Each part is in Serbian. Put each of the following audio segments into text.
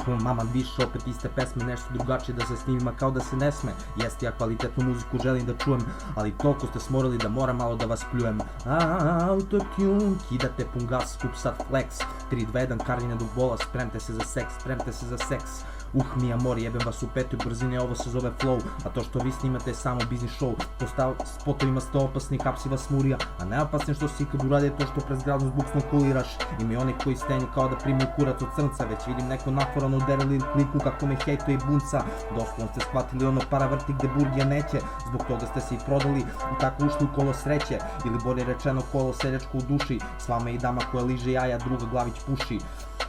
Mama više, opet iste pesme, nešto drugačije da se snima kao da se ne sme. Jeste, ja kvalitetnu muziku želim da čujem, ali toliko ste smorili da moram malo da vas pljujem. Autotune, kidate pun gas, skup sad flex, 3, 2, 1, Karvine do bola, spremte se za seks, spremte se za seks. Mi amor, jebem vas u petu brzine, ovo se zove flow, a to što vi snimate je samo biznis show. Po spotovima ste opasni, kapsi vas murija, a najopasnije što si kad uradi to što pred zgradom zbuksno kuliraš. Ima i onih koji stenju kao da primaju kurac od crnca, već vidim neko naforan uderili kliku kako me hejtuje i bunca. Doslovno ste shvatili ono para vrti gde burgija neće, zbog toga ste se i prodali i tako ušli u kolo sreće, ili bolje rečeno kolo seljačko u duši. S vama je i dama koja liže jaja, druga glavić puši.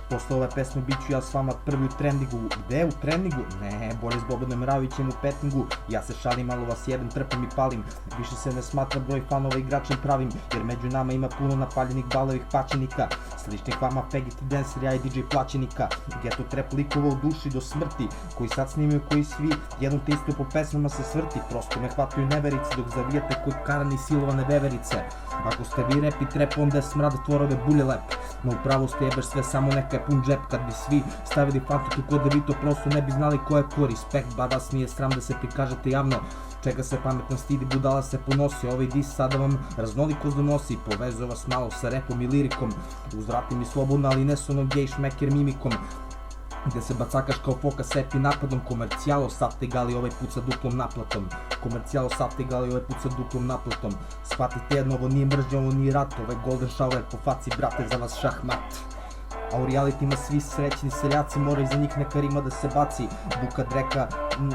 Posle ove pesme bit ću ja s vama prvi u trendingu. Gde u trendingu? Ne, bolje s Bobanom Mravićem u petningu. Ja se šalim, malo vas jebem, trpim i palim. Više se ne smatra broj fanova igračem pravim, jer među nama ima puno napaljenih balovih pačenika, sličnih vama Peggy Dancer, ja i DJ plaćenika. Ghetto trap likova u duši do smrti, koji sad snimaju koji svi jedno te isto po pesmama se svrti. Prosto me hvataju neverice dok zavijate koji karani silovane veverice. Ako ste vi rap i trap, onda je smrad tvorove bulje lep. No upravo ste jebeš sve, samo neka je pun džep. Kad bi svi stavili fantiku kod da vi to prosto ne bi znali ko je ko. Respekt, bar vas nije sram da se prikažete javno. Čega se pametno stidi, budala se ponosi. Ovaj dis sada vam raznolikost donosi, povezuje vas malo sa repom i lirikom. Uzvratim i slobodno, ali ne s onom gej šmeker mimikom, gde se bacakaš kao foka sepi napadom. Komercijalo sate gali ovaj put sa duplom naplatom. Komercijalo sate gali ovaj put sa duplom naplatom. Shvatite jedno, ovo nije mržnja, ovo nije rat, ovo je golden shower po faci, brate, za vas šahmat. A u realitima svi srećni seljaci, mora iza njih neka rima da se baci. Buka dreka,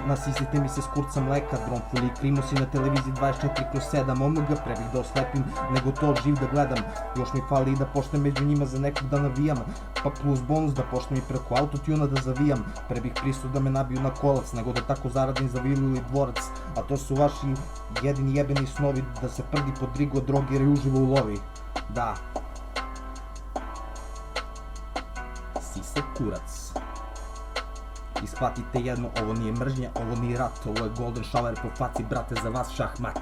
nasisite mi se s kurca mleka, dron fuli krimosi na televiziji 24/7. OMG, pre bih da oslepim nego to živ da gledam. Još mi fali i da počnem među njima za nekog da navijam, pa plus bonus da počnem i preko autotuna da zavijam. Pre bih prisuo da me nabiju na kolac, nego da tako zaradim za vilu ili dvorac. A to su vaši jedini jebeni snovi, da se prdi pod drigo drogera i uživo u lovi. Da. Sise kurac. I shvatite jedno, ovo nije mržnja, ovo nije rat, ovo je golden shower po faci, brate, za vas šahmat.